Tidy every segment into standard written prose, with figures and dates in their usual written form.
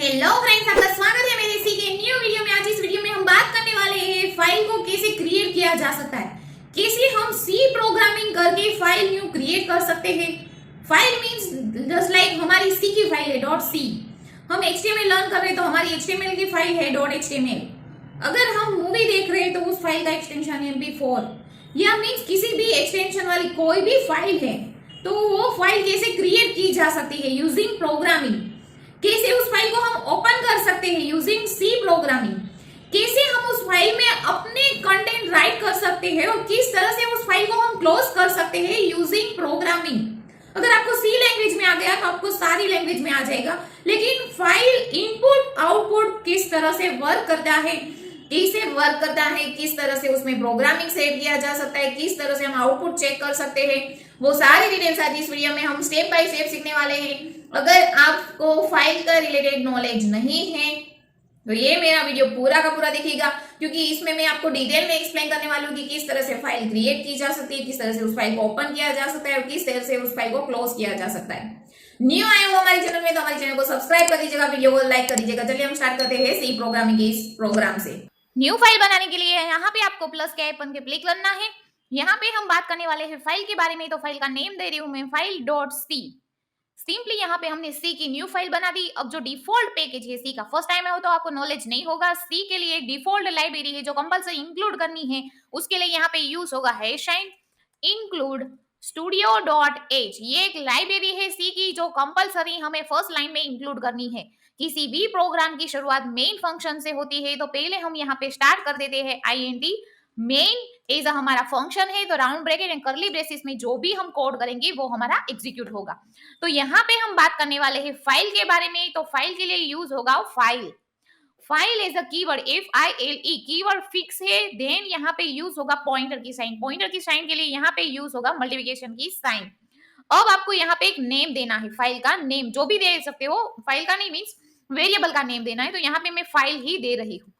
Hello friends, आपका स्वागत है मेरे इसी के न्यू वीडियो में। आज इस वीडियो में हम बात करने वाले हैं फाइल को कैसे क्रिएट किया जा सकता है, कैसे हम सी प्रोग्रामिंग करके फाइल न्यू क्रिएट कर सकते हैं। फाइल मींस जस्ट लाइक हमारी सी की फाइल है डॉट सी। हम एचटीएमएल लर्न कर रहे हैं तो हमारी एचटीएमएल की फाइल है डॉट एचटीएमएल। अगर हम मूवी देख रहे हैं तो उस फाइल का एक्सटेंशन है MP4 या मींस किसी भी एक्सटेंशन वाली कोई भी फाइल है तो वो फाइल कैसे क्रिएट की जा सकती है यूजिंग प्रोग्रामिंग। कैसे उस फाइल को हम ओपन कर सकते हैं यूजिंग सी प्रोग्रामिंग। कैसे हम उस फाइल में अपने कंटेंट राइट कर सकते हैं और किस तरह से उस फाइल को हम क्लोज कर सकते हैं यूजिंग प्रोग्रामिंग। अगर आपको सी लैंग्वेज में आ गया तो आपको सारी लैंग्वेज में आ जाएगा, लेकिन फाइल इनपुट आउटपुट किस तरह से वर्क करता है, कैसे वर्क करता है, किस तरह से उसमें प्रोग्रामिंग सेट किया जा सकता है, किस तरह से हम आउटपुट चेक कर सकते हैं, वो सारी डिटेल्स आज इस वीडियो में हम स्टेप बाय स्टेप सीखने वाले हैं। अगर आपको फाइल का रिलेटेड नॉलेज नहीं है तो ये मेरा वीडियो पूरा का पूरा देखिएगा, क्योंकि इसमें मैं आपको डिटेल में एक्सप्लेन करने वाली हूँ कि किस तरह से फाइल क्रिएट की जा सकती है, किस तरह से उस फाइल को ओपन किया जा सकता है और किस तरह से उस फाइल को क्लोज किया जा सकता है। न्यू आए हो हमारे चैनल में तो हमारे चैनल को सब्सक्राइब कर दीजिएगा, वीडियो को लाइक कर दीजिएगा। चलिए हम स्टार्ट करते हैं सी प्रोग्रामिंग के इस प्रोग्राम से। न्यू फाइल बनाने के लिए यहाँ पे आपको प्लस के आइकन पे क्लिक करना है। यहाँ पे हम बात करने वाले हैं फाइल के बारे में, तो फाइल का नेम दे रही हूँ मैं फाइल डॉट सी। सिंपली यहाँ पे हमने सी की न्यू फाइल बना दी। अब जो डिफॉल्ट पैकेज है सी का, फर्स्ट टाइम है तो आपको नॉलेज नहीं होगा। सी के लिए एक डिफॉल्ट लाइब्रेरी है जो कंपलसरी इंक्लूड करनी है, उसके लिए यहाँ पे यूज होगा हैशाइन इंक्लूड स्टूडियो डॉट एच। ये एक लाइब्रेरी है सी की जो कंपलसरी हमें फर्स्ट लाइन में इंक्लूड करनी है। किसी भी प्रोग्राम की शुरुआत मेन फंक्शन से होती है, तो पहले हम यहाँ पे स्टार्ट कर देते हैं INT। मेन एज हमारा फंक्शन है, तो round bracket and curly braces में जो भी हम कोड करेंगे वो हमारा एग्जीक्यूट होगा। तो यहाँ पे हम बात करने वाले हैं फाइल के बारे में। तो फाइल के लिए यूज होगा file. File is a keyword FILE, keyword fix है। देन यहाँ पे यूज होगा पॉइंटर की साइन। पॉइंटर की साइन के लिए यहाँ पे यूज होगा मल्टीप्लिकेशन की साइन। अब आपको यहाँ पे एक नेम देना है, फाइल का नेम जो भी दे सकते हो। फाइल का नहीं मीन्स वेरिएबल का नेम देना है, तो यहाँ पे मैं फाइल ही दे रही हूँ।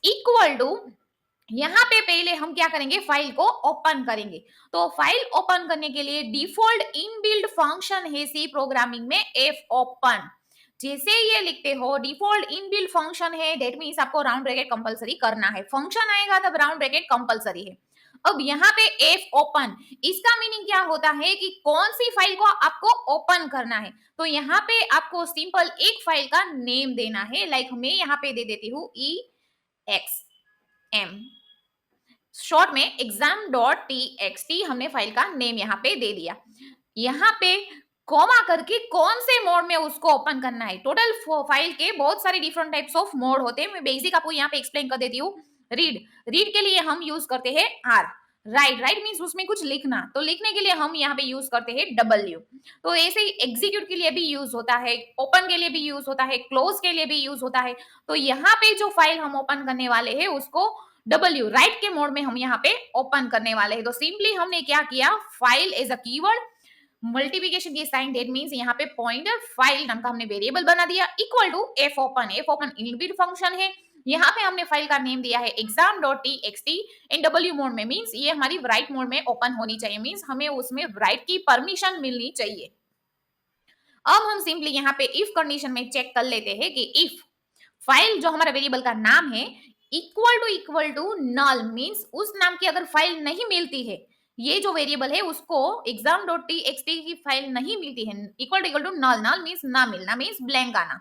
इक्वल टू यहाँ पे पहले हम क्या करेंगे, फाइल को ओपन करेंगे। तो फाइल ओपन करने के लिए डिफॉल्ट इनबिल्ट फंक्शन है सी प्रोग्रामिंग में f ओपन। जैसे ये लिखते हो डिफॉल्ट इनबिल्ट फंक्शन है, दैट मींस आपको राउंड ब्रैकेट कंपलसरी करना है। फंक्शन आएगा तब राउंड ब्रैकेट कंपलसरी है। अब यहाँ पे f ओपन, इसका मीनिंग क्या होता है कि कौन सी फाइल को आपको ओपन करना है। तो यहाँ पे आपको सिंपल एक फाइल का नेम देना है। लाइक मैं यहाँ पे दे देती हूँ EXM, शॉर्ट में exam.txt। हमने फाइल का नेम यहाँ पे दे दिया। यहाँ पे कॉमा करके कौन से मोड में उसको ओपन करना है। टोटल फाइल के बहुत सारे डिफरेंट टाइप्स ऑफ मोड होते हैं, मैं बेसिक आपको यहाँ पे एक्सप्लेन कर देती हूँ। रीड के लिए हम यूज करते हैं R। राइट मीन्स उसमें कुछ लिखना, तो लिखने के लिए हम यहाँ पे यूज करते हैं W। तो ऐसे ही एग्जीक्यूट के लिए भी यूज होता है, ओपन के लिए भी यूज होता है, क्लोज के लिए भी यूज होता है। तो यहाँ पे जो फाइल हम ओपन करने वाले हैं उसको W राइट के मोड में हम यहाँ पे ओपन करने वाले हैं। तो सिंपली हमने क्या किया, file as a keyword, multiplication की साइन, दैट मींस यहाँ पे पॉइंटर फाइल नाम का हमने वेरिएबल बना दिया, equal to f open. f open inbuilt function है। यहाँ पे हमने फाइल का नेम दिया है exam.txt इन W मोड में, मींस ये हमारी राइट मोड में ओपन होनी चाहिए, मींस हमें उसमें राइट की परमिशन मिलनी चाहिए। अब हम सिंपली यहाँ पे इफ कंडीशन में चेक कर लेते हैं कि इफ फाइल जो हमारा वेरिएबल का नाम है इक्वल टू नल, मींस उस नाम की अगर फाइल नहीं मिलती है, ये जो वेरिएबल है उसको exam.txt की फाइल नहीं मिलती है, equal to null. Null means ना मिलना, मींस ब्लैंक आना।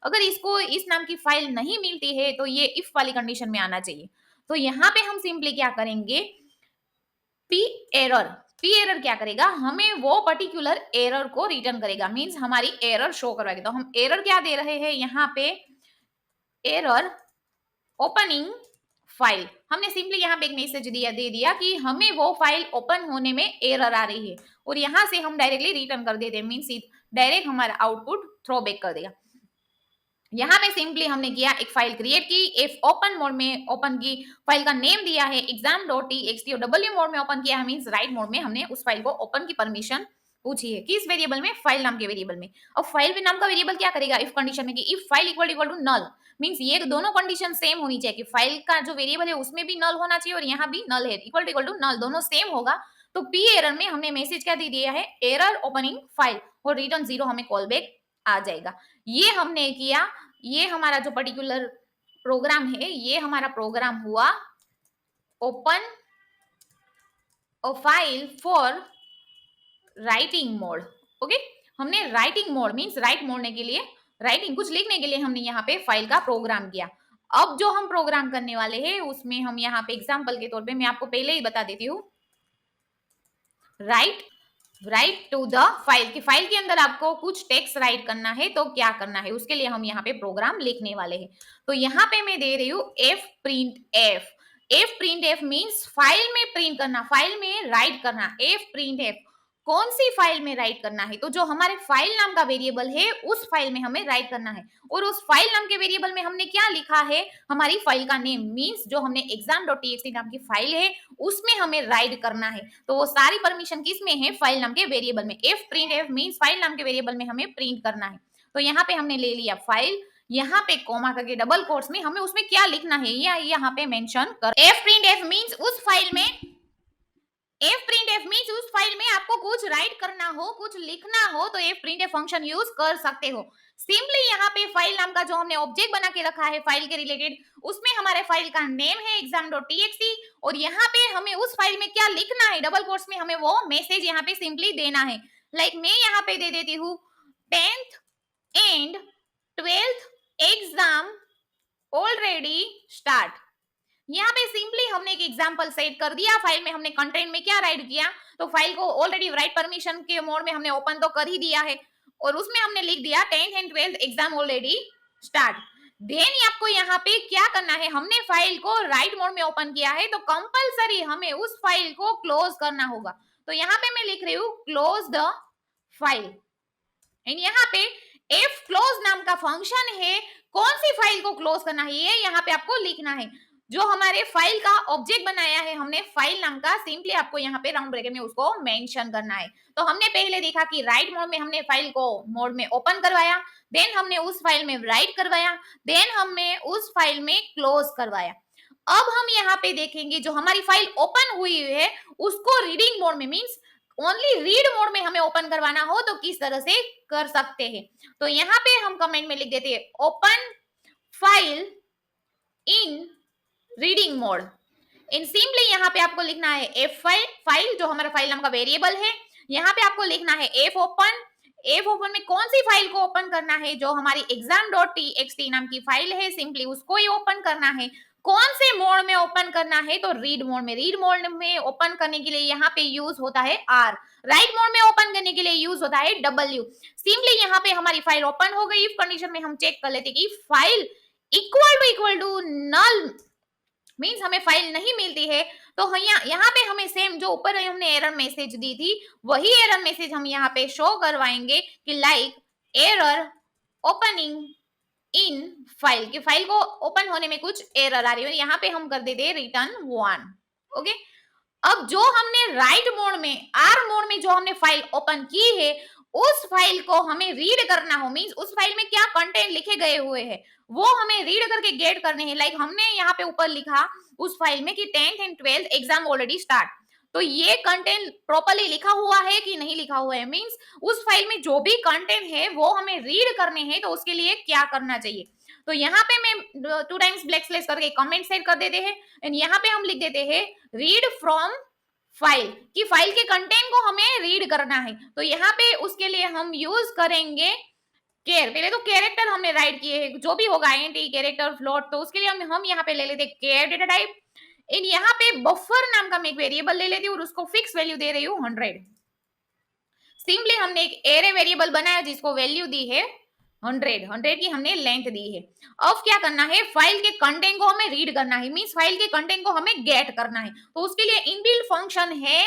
अगर इसको इस नाम की फाइल नहीं मिलती है तो ये इफ वाली कंडीशन में आना चाहिए। तो यहाँ पे हम सिंपली क्या करेंगे, पी एरर क्या करेगा, हमें वो पर्टिकुलर एरर को रिटर्न करेगा, मींस हमारी एरर शो करवाएगा। तो हम एरर क्या दे रहे हैं यहाँ पे, एरर ओपनिंग फाइल। हमने सिंपली यहाँ पे एक मैसेज दे दिया कि हमें वो फाइल ओपन होने में एरर आ रही है, और यहाँ से हम डायरेक्टली रिटर्न कर देते हैं, मींस डायरेक्ट हमारा आउटपुट थ्रो बैक कर देगा। यहाँ पे सिंपली हमने किया, एक फाइल क्रिएट की, f ओपन मोड में ओपन की, फाइल का नेम दिया है exam.txt और W मोड में ओपन किया है, मींस राइट मोड में हमने उस फाइल को ओपन की परमिशन पूछी है। किस वेरिएबल में, फाइल नाम के वेरिएबल में। अब फाइल के नाम का वेरिएबल क्या करेगा इफ कंडीशन में कि if file equal to null, means ये दोनों कंडीशन सेम होनी चाहिए कि फाइल का जो वेरिएबल है उसमें भी नल होना चाहिए और यहाँ भी नल है, इक्वल टू नल, दोनों सेम होगा। तो पी एरर में हमने मैसेज क्या दे दिया है, एरर ओपनिंग फाइल, और रिटर्न 0 हमें कॉल बैक आ जाएगा। ये हमने किया ये हमारा जो पर्टिकुलर प्रोग्राम है, ये हमारा प्रोग्राम हुआ open a file for writing mode. Okay, हमने राइटिंग मोड मींस राइट मोड़ने के लिए, राइटिंग कुछ लिखने के लिए हमने यहाँ पे फाइल का प्रोग्राम किया। अब जो हम प्रोग्राम करने वाले हैं उसमें हम यहाँ पे एग्जांपल के तौर पे मैं आपको पहले ही बता देती हूँ, राइट टू द फाइल की फाइल के अंदर आपको कुछ टेक्स्ट राइट करना है तो क्या करना है उसके लिए हम यहाँ पे प्रोग्राम लिखने वाले हैं। तो यहाँ पे मैं दे रही हूँ F print F means file में प्रिंट करना, फाइल में राइट करना। एफ प्रिंट एफ कौन सी फाइल में राइट करना है, तो जो हमारे फाइल नाम का वेरिएबल है उस फाइल में हमें राइट करना है। और उस फाइल नाम के वेरिएबल में हमने क्या लिखा है, हमारी फाइल का नेम मीन्स जो हमने exam.txt नाम की फाइल है उसमें हमें राइट करना है। तो वो सारी परमिशन किस में है, फाइल नाम के वेरिएबल में। F print F means file नाम के वेरिएबल में हमें प्रिंट करना है। तो यहाँ पे हमने ले लिया फाइल, यहाँ पे कोमा करके डबल कोट्स में हमें उसमें क्या लिखना है या यहाँ पे मेंशन कर। एफ प्रिंट एफ मीन्स उस फाइल में, एफ प्रिंट एफ मीन्स उस फाइल में आपको कुछ राइट करना हो, कुछ लिखना हो तो F print F function use कर सकते हो। सिंपली यहाँ पे फाइल नाम का जो हमने ऑब्जेक्ट बना के रखा है फाइल के रिलेटेड, उसमें हमारे फाइल का नेम है exam.txt और यहाँ पे हमें उस फाइल में क्या लिखना है, डबल कोट्स में हमें वो मैसेज यहाँ पे सिंपली देना है। लाइक मैं यहाँ पे दे देती हूँ 10th and 12th exam already start. यहाँ पे सिंपली हमने एक एग्जांपल सेट कर दिया, फाइल में हमने कंटेंट में क्या राइट किया, तो फाइल को ऑलरेडी राइट परमिशन के मोड में हमने ओपन तो कर ही दिया है और उसमें हमने लिख दिया 10th and 12th exam already start. Then आपको यहाँ पे क्या करना है, हमने फाइल को राइट मोड में ओपन किया है तो कंपलसरी हमें उस फाइल को क्लोज करना होगा। तो यहाँ पे मैं लिख रही हूँ क्लोज द फाइल एंड यहाँ पे एफ क्लोज नाम का फंक्शन है, कौन सी फाइल को क्लोज करना है ये यहाँ पे आपको लिखना है। जो हमारे फाइल का ऑब्जेक्ट बनाया है हमने फाइल नाम का, सिंपली आपको यहाँ पे राउंड ब्रैकेट में उसको मेंशन करना है। तो हमने पहले देखा कि राइट मोड में हमने फाइल को मोड में ओपन करवाया, देन हमने उस फाइल में राइट करवाया, देन हमने उस फाइल में क्लोज करवाया। अब हम यहाँ पे देखेंगे जो हमारी फाइल ओपन हुई है उसको रीडिंग मोड में मींस ओनली रीड मोड में हमें ओपन करवाना हो तो किस तरह से कर सकते हैं। तो यहाँ पे हम कमेंट में लिख देते हैं open file in reading mode in simply यहाँ पे आपको लिखना है एफ फाइल जो हमारा फाइल नाम का वेरिएबल है, यहाँ पे आपको लिखना है एफ ओपन में कौन सी फाइल को ओपन करना है, जो हमारी exam.txt नाम की फाइल है सिंपली उसको ही ओपन करना है। कौन से मोड में ओपन करना है, तो रीड मोड में। रीड मोड में ओपन करने के लिए यहाँ पे यूज होता है R, राइट मोड में ओपन करने के लिए यूज होता है W। सिंपली यहाँ पे हमारी फाइल ओपन हो गई। इफ कंडीशन में हम चेक कर लेते कि file equal to null means हमें फाइल नहीं मिलती है, तो यहाँ पे हमें सेम जो ऊपर हमने एरर मैसेज दी थी वही एरर मैसेज हम यहाँ पे शो करवाएंगे कि like error opening in file, की फाइल को ओपन होने में कुछ एरर आ रही है, यहाँ पे हम कर देते हैं रिटर्न 1। ओके, अब जो हमने राइट मोड में आर मोड में जो हमने फाइल ओपन की है उस फाइल को हमें रीड करना हो, मींस उस फाइल में क्या कंटेंट लिखे गए हुए हैं वो हमें रीड करके गेट करने हैं। लाइक हमने यहाँ पे ऊपर लिखा उस फाइल में कि 10th and 12th exam already start, तो ये कंटेंट प्रॉपर्ली लिखा हुआ है कि नहीं लिखा हुआ है, मींस उस फाइल में जो भी कंटेंट है वो हमें रीड करने हैं तो उसके लिए क्या करना चाहिए। तो यहाँ पे मैं 2 टाइम्स ब्लैक स्लैश करके कमेंट सेट कर देते हैं एंड यहाँ पे हम लिख देते हैं रीड फ्रॉम फाइल, कि फाइल के कंटेंट को हमें रीड करना है। तो यहाँ पे उसके लिए हम यूज करेंगे केयर। पहले तो कैरेक्टर हमने राइट किए हैं, जो भी होगा एंटी कैरेक्टर फ्लोट, तो उसके लिए हम यहाँ पे ले लेते हैं केयर डेटा टाइप इन यहाँ पे बफर नाम का मैं एक वेरिएबल ले लेती हूँ और उसको फिक्स वैल्यू दे रही हूँ 100। सिंपली हमने एक एरे वेरिएबल बनाया जिसको वैल्यू दी है 100 की हमने लेंथ दी है। अब क्या करना है, फाइल के कंटेंट को हमें रीड करना है, मींस फाइल के कंटेंट को हमें गेट करना है। तो उसके लिए इनबिल्ट फंक्शन है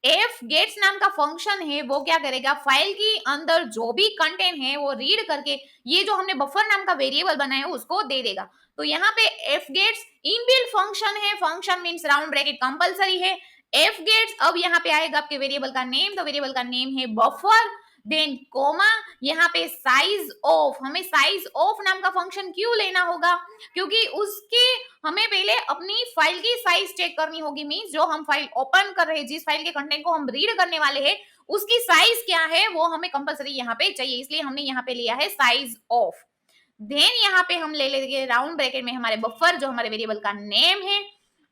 एफ गेट्स नाम का फंक्शन है, वो क्या करेगा फाइल के अंदर जो भी कंटेंट है वो रीड करके ये जो हमने बफर नाम का वेरिएबल बनाया है उसको दे देगा। तो यहाँ पे एफ गेट्स इनबिल्ट फंक्शन है, function means round bracket compulsory है। एफ गेट्स अब यहाँ पे आएगा आपके वेरिएबल का नेम, तो वेरिएबल का नेम है बफर, देन कोमा, यहाँ पे साइज ऑफ, हमें साइज ऑफ नाम का फंक्शन क्यों लेना होगा, क्योंकि उसके हमें पहले अपनी फाइल की साइज चेक करनी होगी। मींस जो हम फाइल ओपन कर रहे हैं, जिस फाइल के कंटेंट को हम रीड करने वाले हैं, उसकी साइज क्या है वो हमें कंपलसरी यहाँ पे चाहिए, इसलिए हमने यहाँ पे लिया है साइज ऑफ। देन यहाँ पे हम ले लेंगे राउंड ब्रैकेट में हमारे बफर, जो हमारे वेरिएबल का नेम है।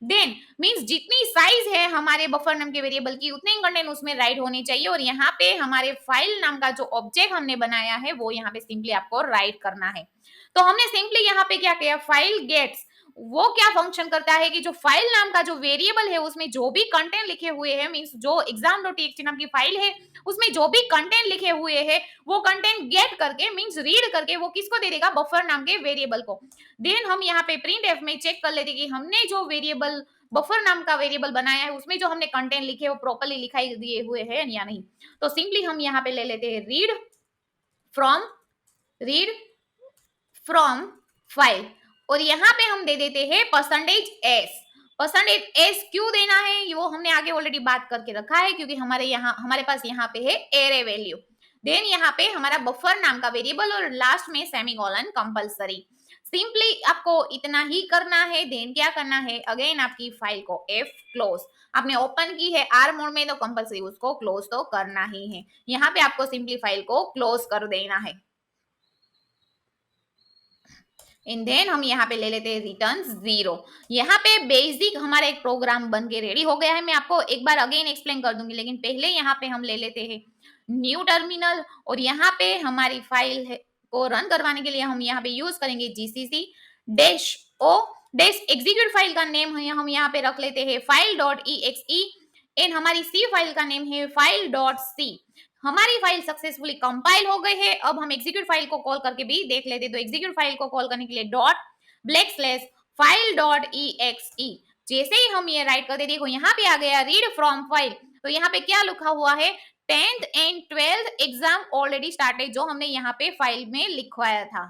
देन मींस जितनी साइज है हमारे बफर नाम के वेरिएबल की, उतने ही कंटेंट उसमें राइट होने चाहिए। और यहाँ पे हमारे फाइल नाम का जो ऑब्जेक्ट हमने बनाया है वो यहाँ पे सिंपली आपको राइट करना है। तो हमने सिंपली यहाँ पे क्या किया, फाइल गेट्स, वो क्या फंक्शन करता है कि जो फाइल नाम का जो वेरिएबल है उसमें जो भी कंटेंट लिखे हुए हैं, मींस जो exam.txt नाम की फाइल है उसमें जो भी कंटेंट लिखे हुए हैं वो कंटेंट गेट करके, मींस रीड करके, वो किसको दे देगा, बफर नाम के वेरिएबल को। देन हम यहाँ पे प्रिंट एफ में चेक कर लेते कि हमने जो वेरिएबल बफर नाम का वेरिएबल बनाया है उसमें जो हमने कंटेंट लिखे वो प्रॉपर्ली लिखाई दिए हुए हैं या नहीं। तो सिंपली हम यहाँ पे ले लेते हैं रीड फ्रॉम फाइल, और यहाँ पे हम दे देते हैं %s। %s क्यों देना है वो हमने आगे ऑलरेडी बात करके रखा है, क्योंकि हमारे पास यहाँ पे है एरे वैल्यू। देन यहाँ पे हमारा बफर नाम का वेरिएबल और लास्ट में सेमीकोलन कंपलसरी। सिंपली आपको इतना ही करना है। देन क्या करना है, अगेन आपकी फाइल को एफ क्लोज, आपने ओपन की है आर मोड में तो कंपलसरी उसको क्लोज तो करना ही है। यहाँ पे आपको सिंपली फाइल को क्लोज कर देना है। एंड देन हम यहाँ पे ले लेते हैं रिटर्न 0। यहाँ पे बेसिक हमारा एक प्रोग्राम बन के रेडी हो गया है। मैं आपको एक बार अगेन एक्सप्लेन कर दूंगी, लेकिन पहले यहाँ पे हम ले लेते हैं न्यू टर्मिनल, और यहाँ पे हमारी फाइल को रन करवाने के लिए हम यहाँ पे यूज करेंगे जीसीसी -o एग्जीक्यूट फाइल का नेम है हम यहाँ पे रख लेते हैं file.exe, एंड हमारी सी फाइल का नेम है file.c। हमारी फाइल सक्सेसफुली कंपाइल हो गई है। अब हम एग्जीक्यूट फाइल को कॉल करके भी देख लेते हैं। तो एग्जीक्यूट फाइल को कॉल करने के लिए file.exe, जैसे ही हम ये राइट करते देखो यहाँ पे आ गया रीड फ्रॉम फाइल। तो यहाँ पे क्या लिखा हुआ है, 10th and 12th exam already started, जो हमने यहाँ पे फाइल में लिखवाया था।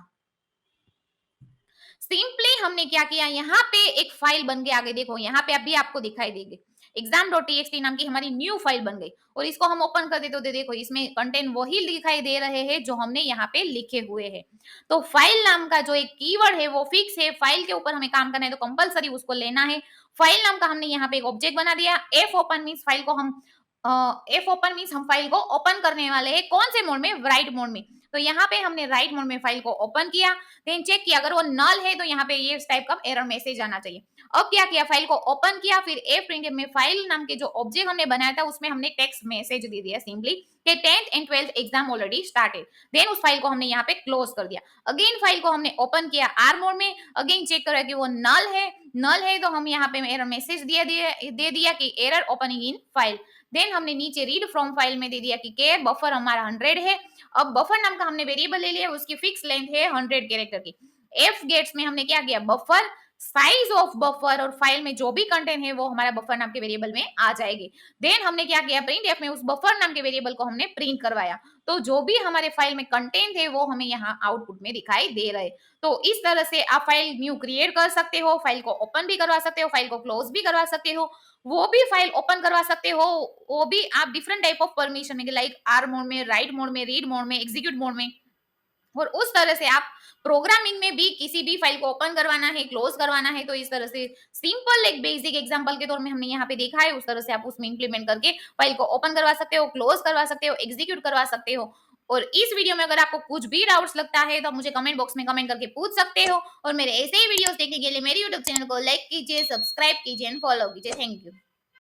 सिंपली हमने क्या किया, यहाँ पे एक फाइल बन के आगे देखो, यहाँ पे अभी आपको दिखाई देगी exam.txt नाम की हमारी न्यू फाइल बन गई, और इसको हम ओपन कर देते तो देखो इसमें कंटेंट वही दिखाई दे रहे हैं जो हमने यहाँ पे लिखे हुए हैं। तो फाइल नाम का जो एक कीवर्ड है वो फिक्स है, फाइल के ऊपर हमें काम करना है तो कंपलसरी उसको लेना है। फाइल नाम का हमने यहाँ पे एक ऑब्जेक्ट बना दिया। एफ ओपन मीन्स फाइल को हम हम फाइल को ओपन करने वाले हैं, कौन से मोड में, राइट मोड में। तो यहाँ पे हमने राइट मोड में फाइल को ओपन किया, देन चेक किया, अगर वो नल है तो यहाँ पे ये टाइप का एरर मैसेज आना चाहिए। अब क्या किया, फाइल को ओपन किया, फिर एफ प्रिंट में फाइल नाम के जो ऑब्जेक्ट हमने बनाया था उसमें हमने टेक्स्ट मैसेज दे दिया सिंपली कि 10th and 12th exam already started. Then उस फाइल को हमने यहाँ पे क्लोज कर दिया। अगेन फाइल को हमने ओपन किया आर मोड में, अगेन चेक करा कि वो नल है तो हम यहाँ पे एरर मैसेज दे दिया कि error opening in file. Then हमने नीचे रीड फ्रॉम फाइल में दे दिया कि के बफर हमारा 100 है। अब बफर नाम का हमने वेरिएबल ले लिया, उसकी फिक्स लेंथ है 100 कैरेक्टर की। एफ गेट्स में हमने क्या किया, बफर साइज ऑफ बफर, और फाइल में जो भी कंटेंट है वो हमारा बफर नाम के वेरिएबल में आ जाएगी। देन हमने क्या किया, प्रिंट एफ में उस बफर नाम के वेरिएबल को हमने प्रिंट करवाया, तो जो भी हमारे फाइल में कंटेंट है वो हमें यहाँ आउटपुट में दिखाई दे रहे। तो इस तरह से आप फाइल न्यू क्रिएट कर सकते हो, फाइल को ओपन भी करवा सकते हो, फाइल को क्लोज भी करवा सकते हो, वो भी फाइल ओपन करवा सकते हो, वो भी आप डिफरेंट टाइप ऑफ परमिशन में, लाइक आर मोड में, राइट मोड में, रीड मोड में, एग्जीक्यूट मोड में। और उस तरह से आप प्रोग्रामिंग में भी किसी भी फाइल को ओपन करवाना है, क्लोज करवाना है, तो इस तरह से सिंपल एक बेसिक एग्जांपल के तौर में हमने यहाँ पे देखा है, उस तरह से आप उसमें इंप्लीमेंट करके फाइल को ओपन करवा सकते हो, क्लोज करवा सकते हो, एग्जीक्यूट करवा सकते हो। और इस वीडियो में अगर आपको कुछ भी डाउट्स लगता है तो आप मुझे कमेंट बॉक्स में कमेंट करके पूछ सकते हो, और मेरे ऐसे ही वीडियोस देखने के लिए मेरे यूट्यूब चैनल को लाइक कीजिए, सब्सक्राइब कीजिए एंड फॉलो कीजिए। Thank you.